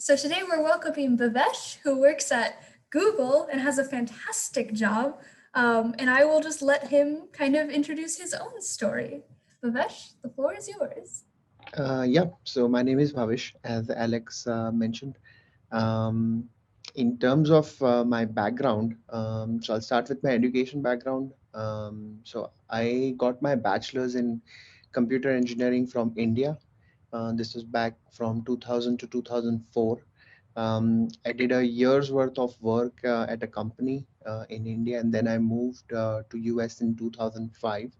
So today we're welcoming Bhavesh, who works at Google and has a fantastic job. And I will just let him kind of introduce his own story. Bhavesh, the floor is yours. Yeah, so my name is Bhavesh, as Alex mentioned. Um, in terms of my background, so I'll start with my education background. So I got my bachelor's in computer engineering from India. This was back from 2000 to 2004. I did a year's worth of work at a company in India, and then I moved to US in 2005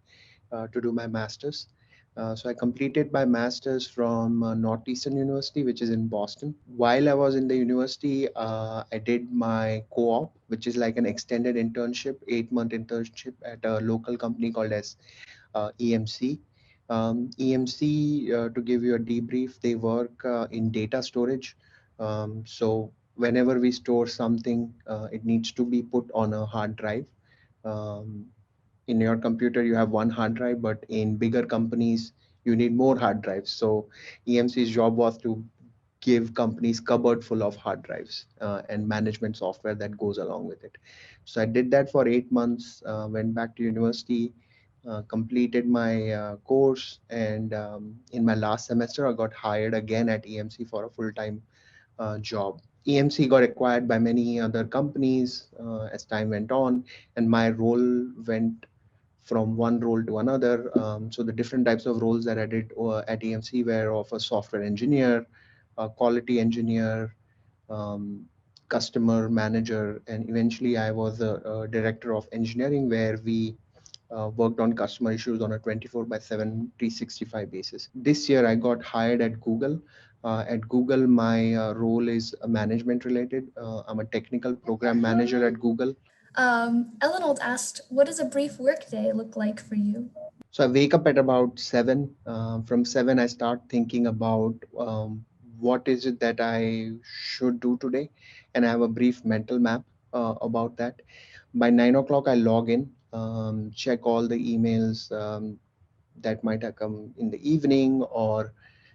to do my master's. So I completed my master's from Northeastern University, which is in Boston. While I was in the university, I did my co-op, which is like an extended internship, 8-month internship at a local company called as EMC. EMC, to give you a debrief, they work in data storage. So whenever we store something, it needs to be put on a hard drive. Um, in your computer you have one hard drive, but in bigger companies you need more hard drives. So EMC's job was to give companies cupboard full of hard drives and management software that goes along with it. So I did that for 8 months, went back to university, completed my course, and in my last semester I got hired again at EMC for a full-time job. EMC got acquired by many other companies as time went on, and my role went from one role to another. So the different types of roles that I did at EMC were of a software engineer, a quality engineer, um, customer manager, and eventually I was a director of engineering where we worked on customer issues on a 24 by 7 365 basis. This year I got hired at Google. At Google, my role is management related. I'm a technical program manager at Google. Eleanor asked, what does a brief workday look like for you? So I wake up at about 7. From 7, I start thinking about what is it that I should do today, and I have a brief mental map about that. By 9 o'clock, I log in, check all the emails that might have come in the evening, or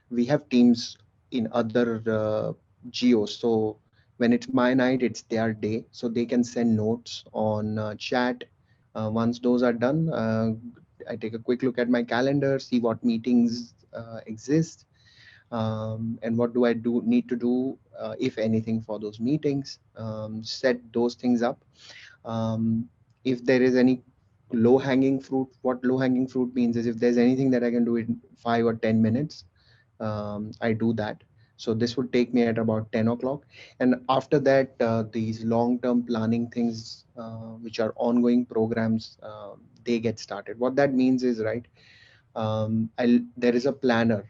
we have teams in other geos. So when it's my night, it's their day, so they can send notes on chat. Once those are done, I take a quick look at my calendar, see what meetings exist, and what do I do need to do, if anything, for those meetings. Set those things up. If there is any low hanging fruit, what low hanging fruit means is if there's anything that I can do in 5 or 10 minutes, I do that. So this would take me at about 10 o'clock. And after that, these long-term planning things, which are ongoing programs, they get started. What that means is, right, there is a planner,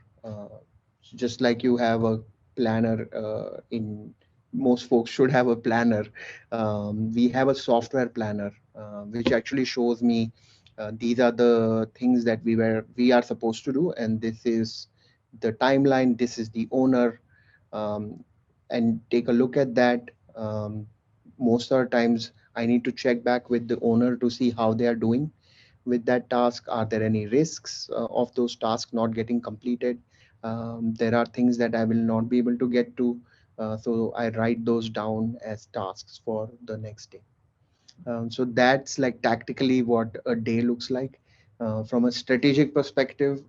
just like you have a planner in most folks should have a planner. We have a software planner, which actually shows me these are the things that we are supposed to do, and this is the timeline, this is the owner, um, and take a look at that. Most of the times I need to check back with the owner to see how they are doing with that task. Are there any risks of those tasks not getting completed? There are things that I will not be able to get to, so I write those down as tasks for the next day. So that's like tactically what a day looks like. From a strategic perspective,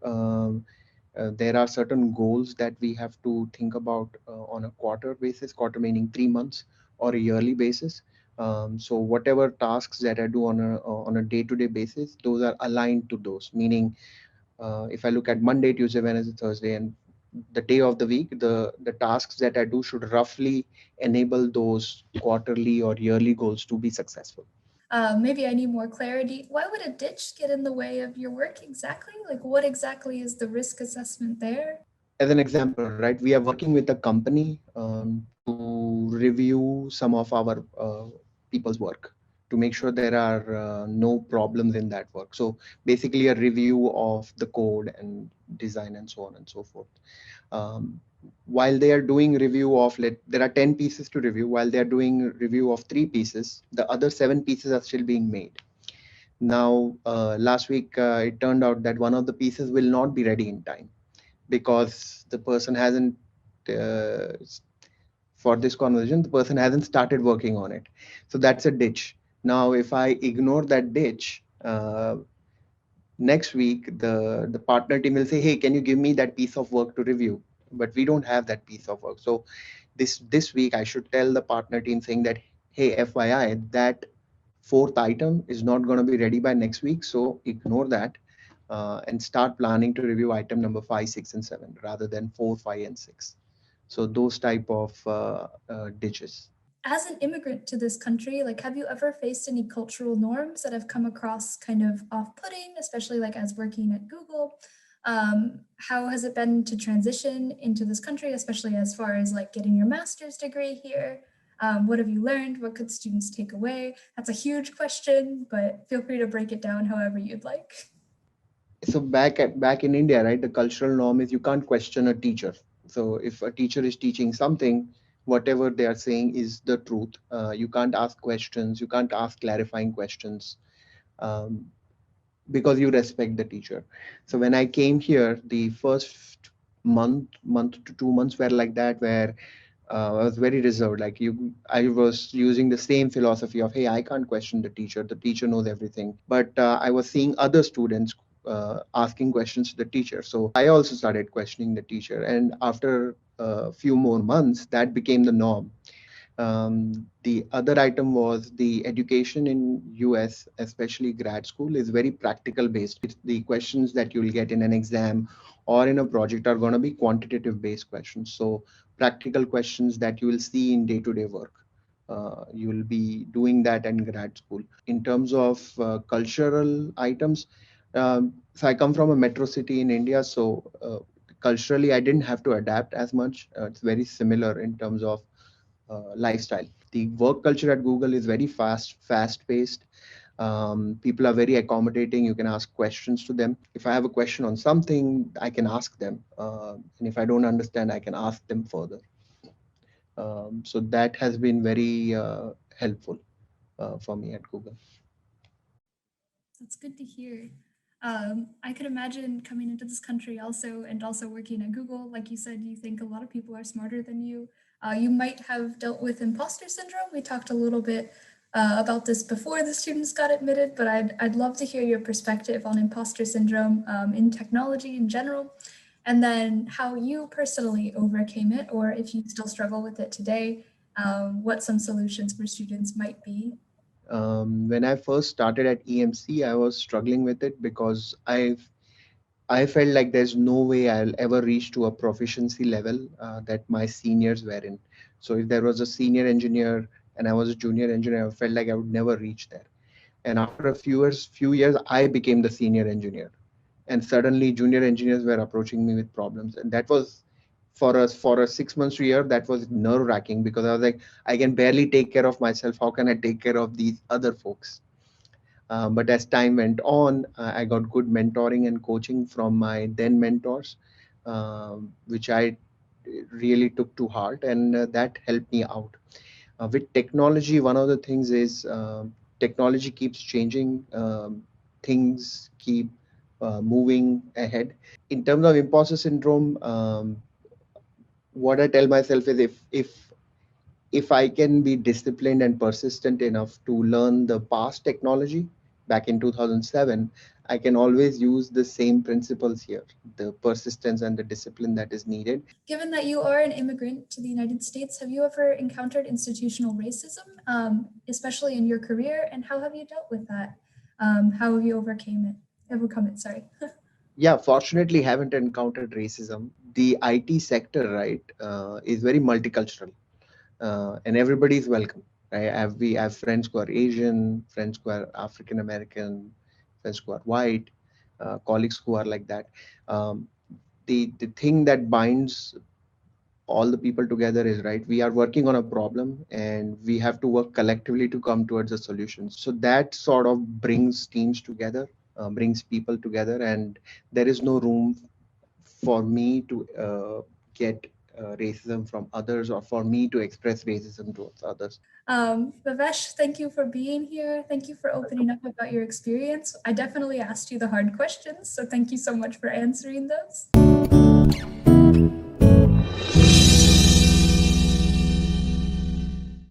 there are certain goals that we have to think about on a quarter basis, quarter meaning 3 months, or a yearly basis. So whatever tasks that I do on a day-to-day basis, those are aligned to those. Meaning, if I look at Monday, Tuesday, Wednesday, Thursday, and the day of the week, the tasks that I do should roughly enable those quarterly or yearly goals to be successful. Maybe I need more clarity. Why would a ditch get in the way of your work exactly? Like, what exactly is the risk assessment there? As an example, right, we are working with a company to review some of our people's work to make sure there are no problems in that work. So basically a review of the code and design and so on and so forth. While they are doing review of, there are 10 pieces to review. While they are doing review of 3 pieces, the other 7 pieces are still being made. Now, last week, it turned out that one of the pieces will not be ready in time because the person hasn't uh, for this conversation, the person hasn't started working on it. So that's a ditch. Now, if I ignore that ditch, next week the partner team will say, hey, can you give me that piece of work to review? But we don't have that piece of work. So this week I should tell the partner team saying that, hey, FYI, that fourth item is not going to be ready by next week, so ignore that, and start planning to review item number 5, 6, and 7 rather than 4, 5, and 6. So those type of ditches. As an immigrant to this country, like, have you ever faced any cultural norms that have come across kind of off-putting, especially like as working at Google? How has it been to transition into this country, especially as far as like getting your master's degree here? What have you learned? What could students take away? That's a huge question, but feel free to break it down however you'd like. So back in India, right, the cultural norm is you can't question a teacher. So if a teacher is teaching something, whatever they are saying is the truth. You can't ask questions, you can't ask clarifying questions, um, because you respect the teacher. So when I came here, the first month to 2 months were like that, where I was very reserved. Like I was using the same philosophy of, hey, I can't question the teacher. The teacher knows everything. But I was seeing other students asking questions to the teacher. So I also started questioning the teacher. And after a few more months, that became the norm. The other item was the education in US, especially grad school, is very practical based. The questions that you'll get in an exam or in a project are going to be quantitative based questions. So practical questions that you will see in day-to-day work. You will be doing that in grad school. In terms of cultural items, so I come from a metro city in India, so culturally I didn't have to adapt as much. It's very similar in terms of lifestyle. The work culture at Google is very fast paced. People are very accommodating. You can ask questions to them. If I have a question on something, I can ask them. And if I don't understand, I can ask them further. So that has been very helpful for me at Google. That's good to hear. I could imagine coming into this country also and also working at Google. Like you said, you think a lot of people are smarter than you. You might have dealt with imposter syndrome. We talked a little bit about this before the students got admitted, but I'd love to hear your perspective on imposter syndrome in technology in general, and then how you personally overcame it, or if you still struggle with it today, what some solutions for students might be. When I first started at EMC, I was struggling with it because I felt like there's no way I'll ever reach to a proficiency level that my seniors were in. So if there was a senior engineer and I was a junior engineer, I felt like I would never reach there. And after a few years, I became the senior engineer, and suddenly junior engineers were approaching me with problems, and that was for a 6 months to a year. That was nerve wracking because I was like, I can barely take care of myself. How can I take care of these other folks? But as time went on, I got good mentoring and coaching from my then mentors, which I really took to heart, and that helped me out. With technology, one of the things is technology keeps changing, things keep moving ahead. In terms of imposter syndrome, what I tell myself is if I can be disciplined and persistent enough to learn the past technology back in 2007, I can always use the same principles here, the persistence and the discipline that is needed. Given that you are an immigrant to the United States, have you ever encountered institutional racism, especially in your career, and how have you dealt with that? How have you overcome it, sorry. Yeah, fortunately, haven't encountered racism. The IT sector, right, is very multicultural, and everybody is welcome. I have friends who are Asian, friends who are African American, friends who are white, colleagues who are like that. Um, the thing that binds all the people together is, right, we are working on a problem and we have to work collectively to come towards a solution. So that sort of brings teams together, brings people together, and there is no room for me to get racism from others, or for me to express racism towards others. Bhavesh, thank you for being here. Thank you for opening up about your experience. I definitely asked you the hard questions, so thank you so much for answering those.